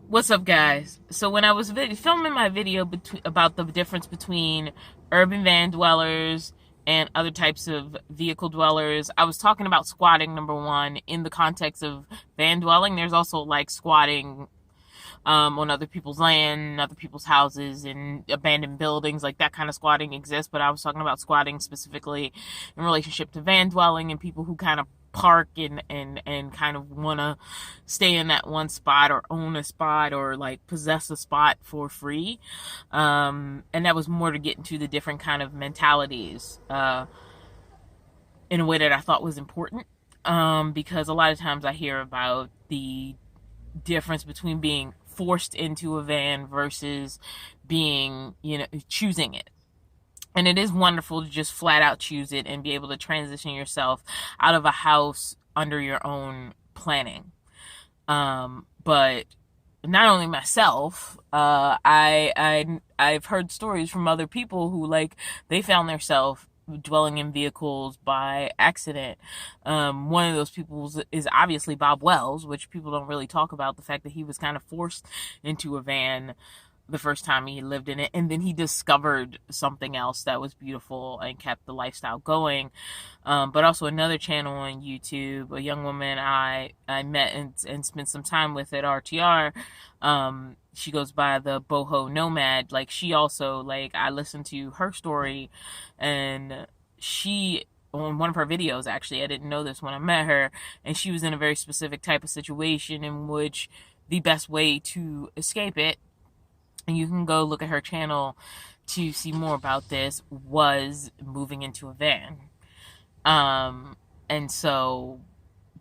What's up, guys? So when I was filming my video about the difference between urban van dwellers and other types of vehicle dwellers, I was talking about squatting, number one, in the context of van dwelling. There's also like squatting on other people's land, other people's houses, and abandoned buildings. Like that kind of squatting exists, but I was talking about squatting specifically in relationship to van dwelling and people who kind of park and kind of want to stay in that one spot or own a spot or like possess a spot for free. And that was more to get into the different kind of mentalities in a way that I thought was important. Because a lot of times I hear about the difference between being forced into a van versus being, choosing it. And it is wonderful to just flat out choose it and be able to transition yourself out of a house under your own planning. But not only myself, I've heard stories from other people who they found themselves dwelling in vehicles by accident. One of those people is obviously Bob Wells, which people don't really talk about, the fact that he was kind of forced into a van the first time he lived in it, and then he discovered something else that was beautiful and kept the lifestyle going. But also another channel on YouTube, a young woman I met and spent some time with at RTR. She goes by the Boho Nomad. She also, I listened to her story, and she, on one of her videos, actually, I didn't know this when I met her, and she was in a very specific type of situation in which the best way to escape it, and you can go look at her channel to see more about this, was moving into a van. And so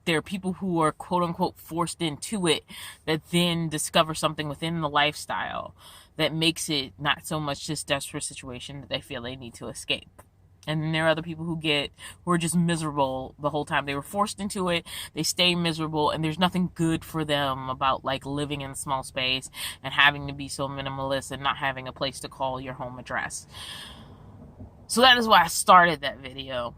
there are people who are quote unquote forced into it that then discover something within the lifestyle that makes it not so much this desperate situation that they feel they need to escape. And then there are other people who are just miserable the whole time. They were forced into it. They stay miserable, and there's nothing good for them about living in a small space and having to be so minimalist and not having a place to call your home address. So that is why I started that video.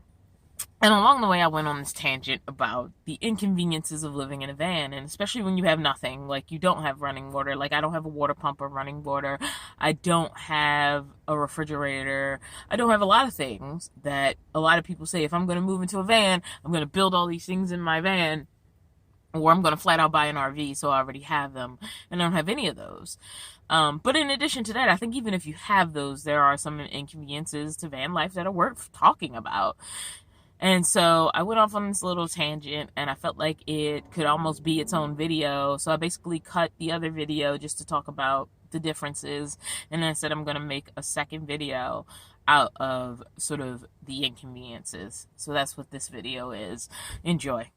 And along the way, I went on this tangent about the inconveniences of living in a van, and especially when you have nothing, you don't have running water. I don't have a water pump or running water. I don't have a refrigerator. I don't have a lot of things that a lot of people say, if I'm going to move into a van, I'm going to build all these things in my van, or I'm going to flat out buy an RV, so I already have them, and I don't have any of those. But in addition to that, I think even if you have those, there are some inconveniences to van life that are worth talking about. And so I went off on this little tangent, and I felt like it could almost be its own video. So I basically cut the other video just to talk about the differences. And then I said I'm going to make a second video out of sort of the inconveniences. So that's what this video is. Enjoy.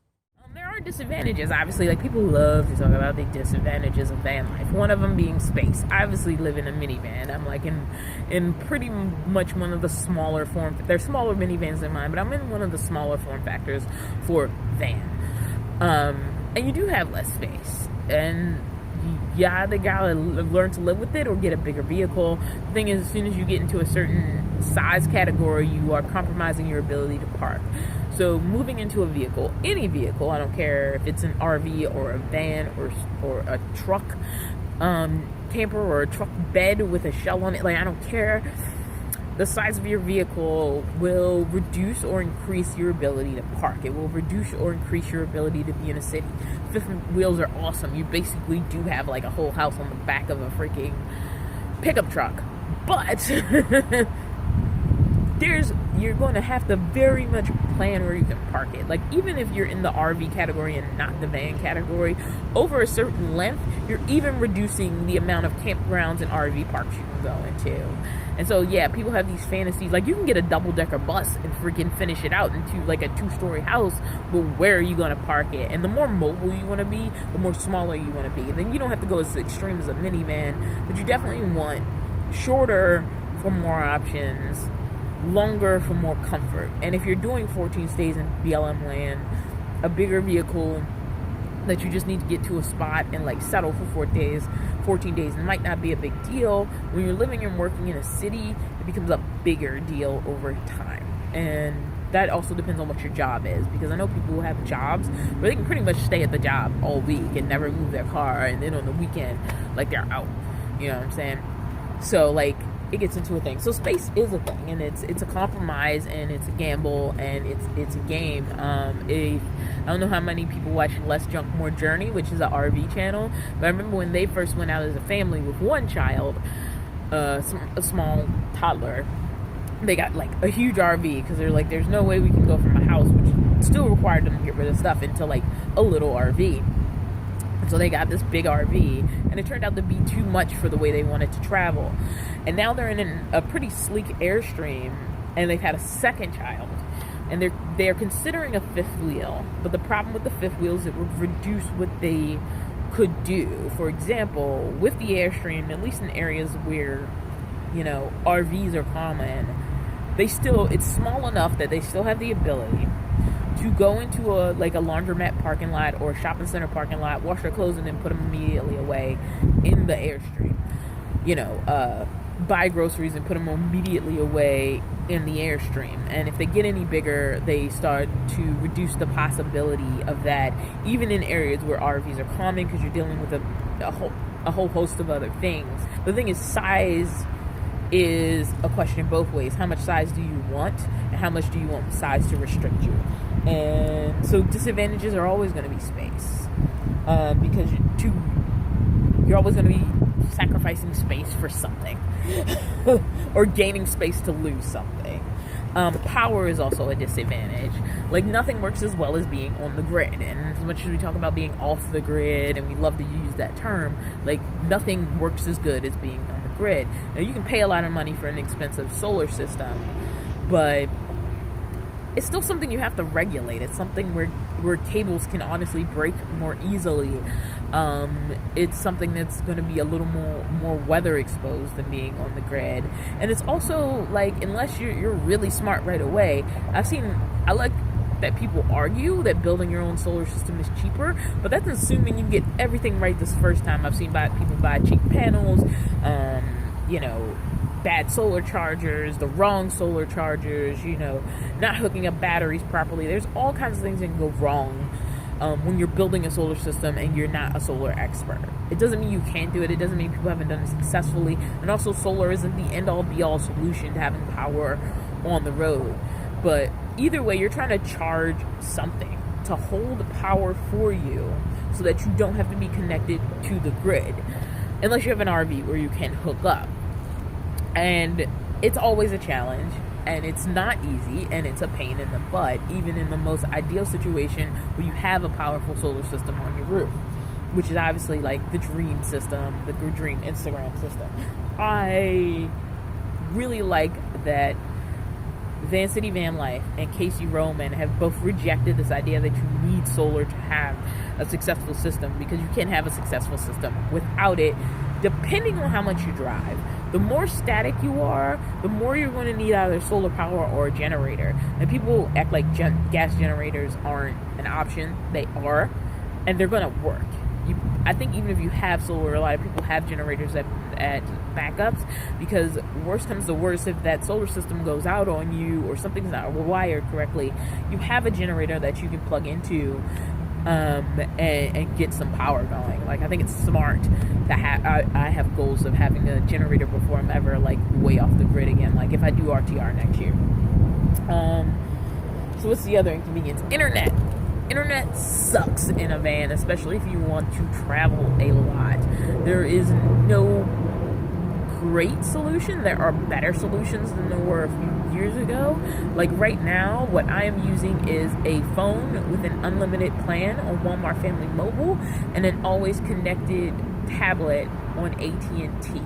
There are disadvantages, obviously. People love to talk about the disadvantages of van life. One of them being space. I obviously live in a minivan. I'm in pretty much one of the smaller there's smaller minivans than mine, but I'm in one of the smaller form factors for van. And you do have less space, and you either gotta learn to live with it or get a bigger vehicle. The thing is, as soon as you get into a certain size category, you are compromising your ability to park. So moving into a vehicle, any vehicle, I don't care if it's an RV or a van or a truck camper or a truck bed with a shell on it, I don't care. The size of your vehicle will reduce or increase your ability to park. It will reduce or increase your ability to be in a city. Fifth wheels are awesome. You basically do have a whole house on the back of a freaking pickup truck. But you're going to have to very much plan where you can park it. Even if you're in the RV category and not the van category, over a certain length, you're even reducing the amount of campgrounds and RV parks you can go into. And so, yeah, people have these fantasies. You can get a double-decker bus and freaking finish it out into a 2-story house, but where are you going to park it? And the more mobile you want to be, the more smaller you want to be. And then you don't have to go as extreme as a minivan, but you definitely want shorter for more options, longer for more comfort. And if you're doing 14 stays in BLM land, a bigger vehicle that you just need to get to a spot and settle for 14 days might not be a big deal. When you're living and working in a city, it becomes a bigger deal over time. And that also depends on what your job is, because I know people who have jobs where they can pretty much stay at the job all week and never move their car, and then on the weekend, like, they're out. You know what I'm saying? So, like, it gets into a thing. So space is a thing, and it's a compromise, and it's a gamble, and it's a game. I don't know how many people watch Less Junk More Journey, which is an RV channel, but I remember when they first went out as a family with one child, a small toddler, they got like a huge RV, because they're like, there's no way we can go from a house, which still required them to get rid of stuff, into like a little RV. So they got this big RV, and it turned out to be too much for the way they wanted to travel. And now they're in a pretty sleek Airstream, and they've had a second child, and they're considering a fifth wheel. But the problem with the fifth wheel is it would reduce what they could do. For example, with the Airstream, at least in areas where, you know, RVs are common, it's small enough that they still have the ability to go into a laundromat parking lot or a shopping center parking lot, wash their clothes, and then put them immediately away in the Airstream. You know, buy groceries and put them immediately away in the Airstream. And if they get any bigger, they start to reduce the possibility of that, even in areas where RVs are common, because you're dealing with a whole host of other things. The thing is, size is a question both ways. How much size do you want, and how much do you want size to restrict you? And so disadvantages are always going to be space, because you're always going to be sacrificing space for something or gaining space to lose something. Power is also a disadvantage. Like, nothing works as well as being on the grid, and as much as we talk about being off the grid, and we love to use that term, like, nothing works as good as being on the grid. Now, you can pay a lot of money for an expensive solar system, but it's still something you have to regulate. It's something where cables can honestly break more easily. It's something that's going to be a little more weather exposed than being on the grid. And it's also, like, unless you're really smart right away, I like that people argue that building your own solar system is cheaper, but that's assuming you get everything right this first time. I've seen people buy cheap panels, you know, bad solar chargers, the wrong solar chargers, you know, not hooking up batteries properly. There's all kinds of things that can go wrong when you're building a solar system and you're not a solar expert. It doesn't mean you can't do it. It doesn't mean people haven't done it successfully. And also, solar isn't the end-all be-all solution to having power on the road. But either way, you're trying to charge something to hold power for you so that you don't have to be connected to the grid, unless you have an RV where you can hook up. And it's always a challenge, and it's not easy, and it's a pain in the butt, even in the most ideal situation where you have a powerful solar system on your roof, which is obviously like the dream system, the dream Instagram system. I really like that Vanlife and Casey Roman have both rejected this idea that you need solar to have a successful system, because you can't have a successful system without it, depending on how much you drive. The more static you are, the more you're going to need either solar power or a generator. And people act like gas generators aren't an option. They are, and they're going to work. I think even if you have solar, a lot of people have generators at backups, because worst comes to worst, if that solar system goes out on you or something's not wired correctly, you have a generator that you can plug into and get some power going. Like, I think it's smart to I have goals of having a generator before I'm ever, like, way off the grid again, like if I do RTR next year. So what's the other inconvenience? Internet sucks in a van, especially if you want to travel a lot. There is no great solution. There are better solutions than there were a few years ago. Like, right now, what I am using is a phone with an unlimited plan on Walmart Family Mobile, and an always connected tablet on AT&T.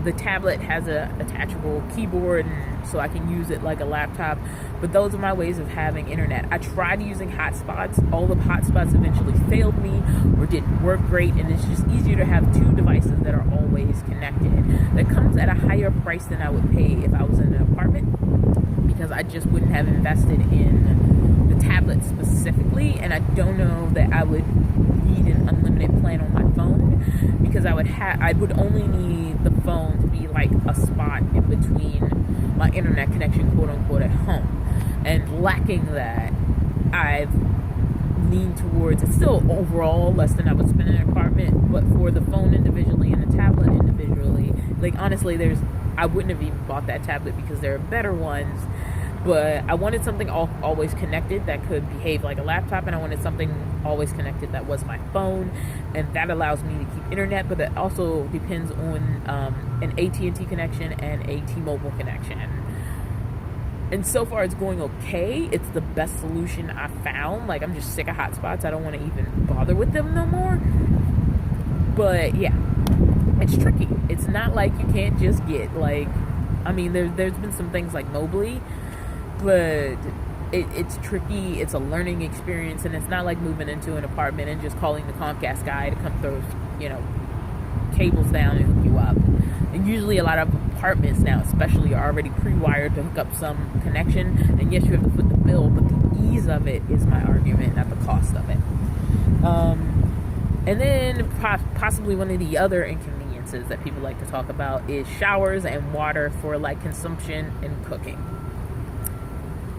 The tablet has a attachable keyboard, so I can use it like a laptop, but those are my ways of having internet. I tried using hotspots. All the hotspots eventually failed me or didn't work great, and it's just easier to have two devices that are always connected. That comes at a higher price than I would pay if I was in an apartment, because I just wouldn't have invested in the tablet specifically, and I don't know that I would need an unlimited plan on my phone. because I would only need the phone to be like a spot in between my internet connection, quote unquote, at home. And lacking that, I've leaned towards, it's still overall less than I would spend in an apartment, but for the phone individually and the tablet individually, like honestly, I wouldn't have even bought that tablet because there are better ones, but I wanted something always connected that could behave like a laptop, and I wanted something always connected that was my phone, and that allows me to keep internet, but it also depends on an AT&T connection and a T-Mobile connection. And so far it's going okay. It's the best solution I've found. Like, I'm just sick of hotspots. I don't want to even bother with them no more. But yeah, it's tricky. It's not like you can't just get, like, I mean, there's been some things like Mobley, but it's tricky. It's a learning experience, and it's not like moving into an apartment and just calling the Comcast guy to come throw, cables down and hook you up. And usually a lot of apartments now especially are already pre-wired to hook up some connection, and yes, you have to foot the bill, but the ease of it is my argument, not the cost of it. And then possibly one of the other inconveniences that people like to talk about is showers and water for like consumption and cooking.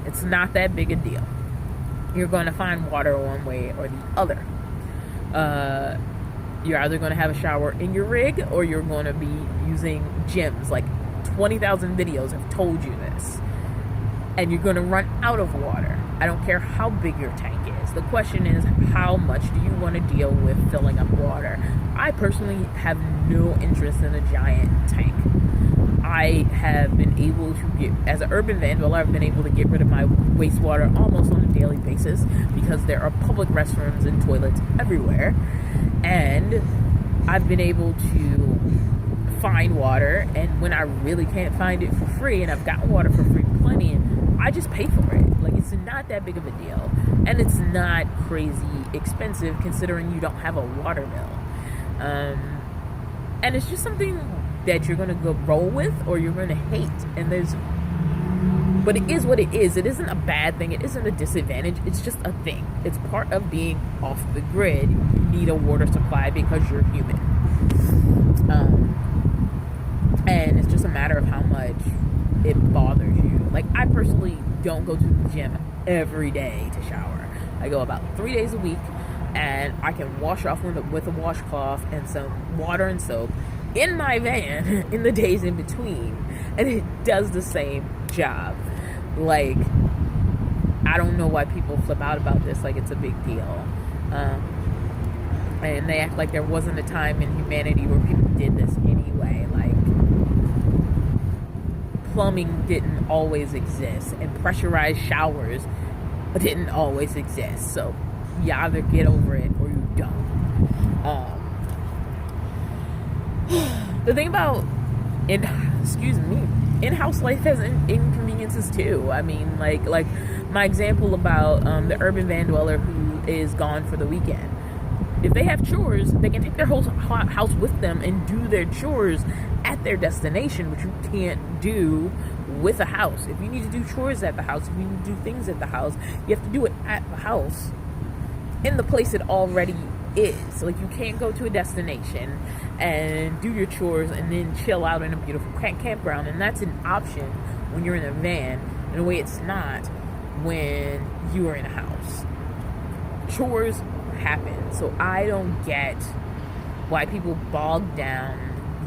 It's not that big a deal. You're going to find water one way or the other. You're either going to have a shower in your rig, or you're going to be using gyms. Like 20,000 videos have told you this. And you're going to run out of water. I don't care how big your tank is. The question is, how much do you want to deal with filling up water? I personally have no interest in a giant tank. I have been able to as an urban vandal, I've been able to get rid of my wastewater almost on a daily basis because there are public restrooms and toilets everywhere. And I've been able to find water, and when I really can't find it for free, and I've gotten water for free plenty, I just pay for it. Like, it's not that big of a deal, and it's not crazy expensive considering you don't have a water bill. And it's just something that you're going to go roll with or you're going to hate. But it is what it is. It isn't a bad thing. It isn't a disadvantage. It's just a thing. It's part of being off the grid. You need a water supply because you're human. And it's just a matter of how much it bothers you. Like, I personally don't go to the gym every day to shower. I go about 3 days a week, and I can wash off with a washcloth and some water and soap in my van in the days in between, and it does the same job. Like, I don't know why people flip out about this like it's a big deal, and they act like there wasn't a time in humanity where people did this anyway. Like, plumbing didn't always exist, and pressurized showers didn't always exist, so you either get over it or you don't. The thing about in-house life has inconveniences too. I mean, like my example about the urban van dweller who is gone for the weekend. If they have chores, they can take their whole house with them and do their chores at their destination, which you can't do with a house. If you need to do chores at the house, if you need to do things at the house, you have to do it at the house in the place it already is. Like, you can't go to a destination and do your chores and then chill out in a beautiful campground, and that's an option when you're in a van, in a way it's not when you are in a house. Chores happen, so I don't get why people bog down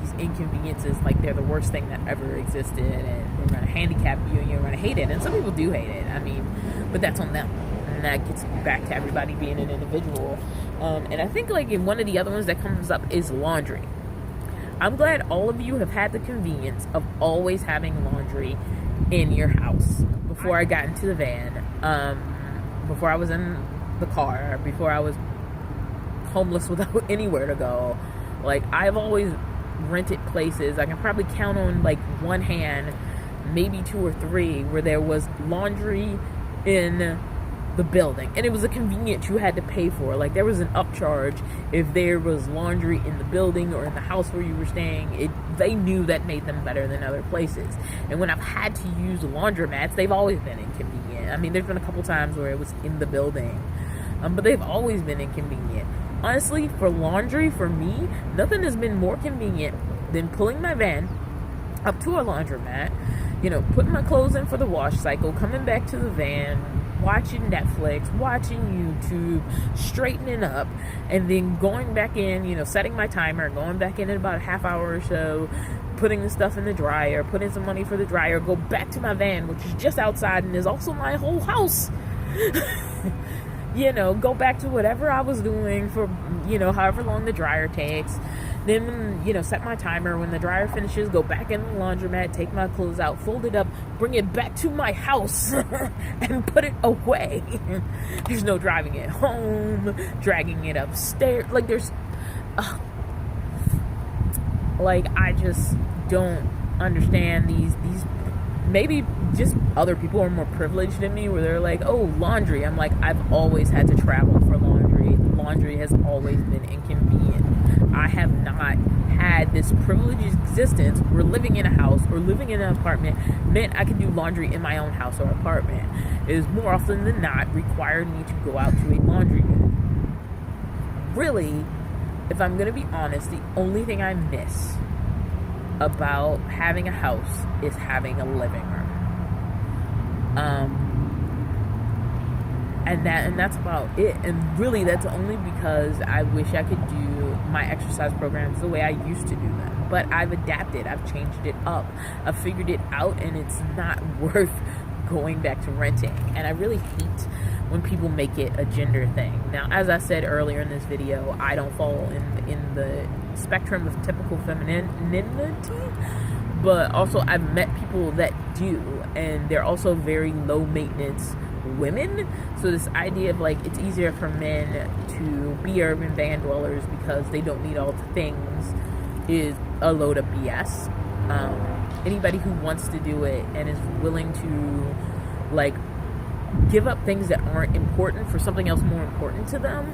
these inconveniences like they're the worst thing that ever existed, and they're going to handicap you and you're going to hate it. And some people do hate it, I mean, but that's on them, and that gets back to everybody being an individual. And I think, like, in one of the other ones that comes up is laundry. I'm glad all of you have had the convenience of always having laundry in your house. Before I got into the van, before I was in the car, before I was homeless without anywhere to go, like, I've always rented places. I can probably count on, like, one hand, maybe two or three, where there was laundry in the building, and it was a convenience you had to pay for. Like, there was an upcharge if there was laundry in the building or in the house where you were staying. They knew that made them better than other places. And when I've had to use laundromats, they've always been inconvenient. I mean, there's been a couple times where it was in the building, but they've always been inconvenient. Honestly, for laundry, for me, nothing has been more convenient than pulling my van up to a laundromat, putting my clothes in for the wash cycle, coming back to the van, watching Netflix, watching YouTube, straightening up, and then going back in, setting my timer, going back in about a half hour or so, putting the stuff in the dryer, putting some money for the dryer, go back to my van, which is just outside and is also my whole house. Go back to whatever I was doing for, however long the dryer takes. Then, set my timer. When the dryer finishes, go back in the laundromat, take my clothes out, fold it up, bring it back to my house, and put it away. There's no driving it home, dragging it upstairs. I just don't understand these maybe just other people are more privileged than me, where they're like, oh, laundry. I'm like, I've always had to travel for laundry. Laundry has always been inconvenient. I have not had this privileged existence where living in a house or living in an apartment meant I could do laundry in my own house or apartment. It is more often than not required me to go out to a laundry room. Really, if I'm going to be honest, the only thing I miss about having a house is having a living room. And that's about it. And really, that's only because I wish I could do my exercise programs the way I used to do them. But I've adapted. I've changed it up. I've figured it out, and it's not worth going back to renting. And I really hate when people make it a gender thing. Now, as I said earlier in this video, I don't fall in the spectrum of typical femininity, but also I've met people that do, and they're also very low maintenance women. So this idea of it's easier for men to be urban van dwellers because they don't need all the things is a load of BS. Anybody who wants to do it and is willing to give up things that aren't important for something else more important to them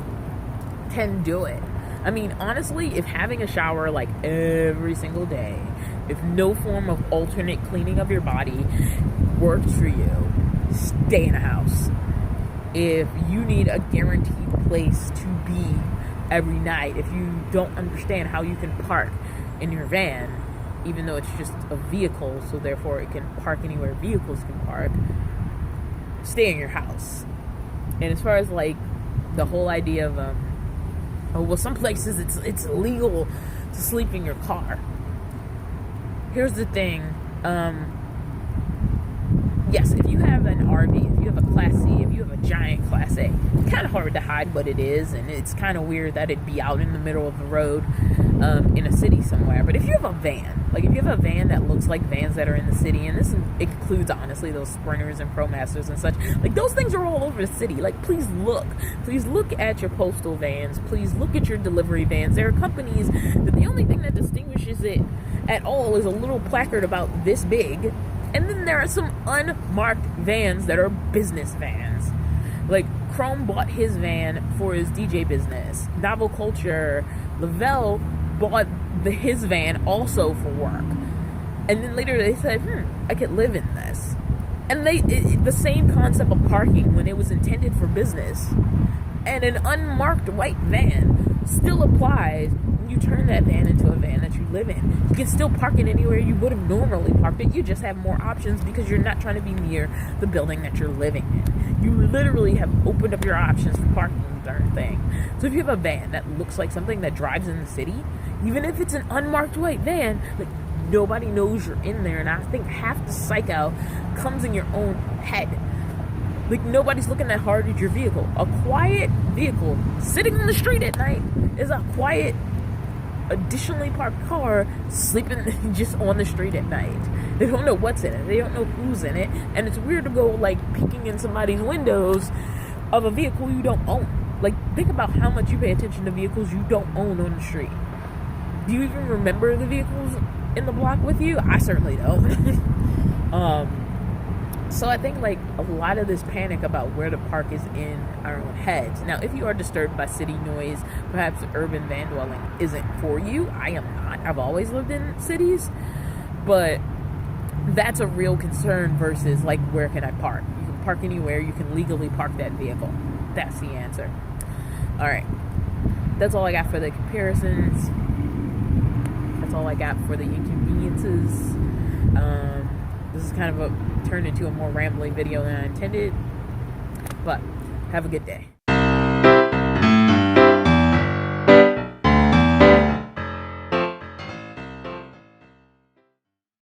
can do it. I mean, honestly, if having a shower every single day, if no form of alternate cleaning of your body works for you, stay in a house. If you need a guaranteed place to be every night, if you don't understand how you can park in your van, even though it's just a vehicle, so therefore it can park anywhere vehicles can park, stay in your house. And as far as the whole idea of some places it's illegal to sleep in your car. Here's the thing. Yes, if you have an RV, if you have a Class C, if you have a giant Class A, it's kind of hard to hide what it is, and it's kind of weird that it'd be out in the middle of the road in a city somewhere. But if you have a van, if you have a van that looks like vans that are in the city, and this includes, honestly, those Sprinters and ProMasters and such, those things are all over the city. Please look at your postal vans, please look at your delivery vans. There are companies that the only thing that distinguishes it at all is a little placard about this big. And then there are some unmarked vans that are business vans. Chrome bought his van for his DJ business. Novel Culture, Lavelle bought his van also for work. And then later they said, I could live in this. And the same concept of parking when it was intended for business and an unmarked white van still applies when you turn that van into a van that you live in. You can still park it anywhere you would have normally parked it. You just have more options because you're not trying to be near the building that you're living in. You literally have opened up your options for parking the darn thing. So if you have a van that looks like something that drives in the city, even if it's an unmarked white van, nobody knows you're in there. And I think half the psych out comes in your own head. Nobody's looking that hard at your vehicle. A quiet vehicle sitting on the street at night is a quiet, additionally parked car sleeping just on the street at night. They don't know what's in it. They don't know who's in it. And it's weird to go peeking in somebody's windows of a vehicle you don't own. Think about how much you pay attention to vehicles you don't own on the street. Do you even remember the vehicles in the block with you? I certainly don't. So I think a lot of this panic about where to park is in our own heads. Now, if you are disturbed by city noise, perhaps urban van dwelling isn't for you. I am not. I've always lived in cities. But that's a real concern versus where can I park? You can park anywhere. You can legally park that vehicle. That's the answer. All right. that's all I got for the comparisons. That's all I got for the inconveniences. This is kind of turned into a more rambling video than I intended, but have a good day.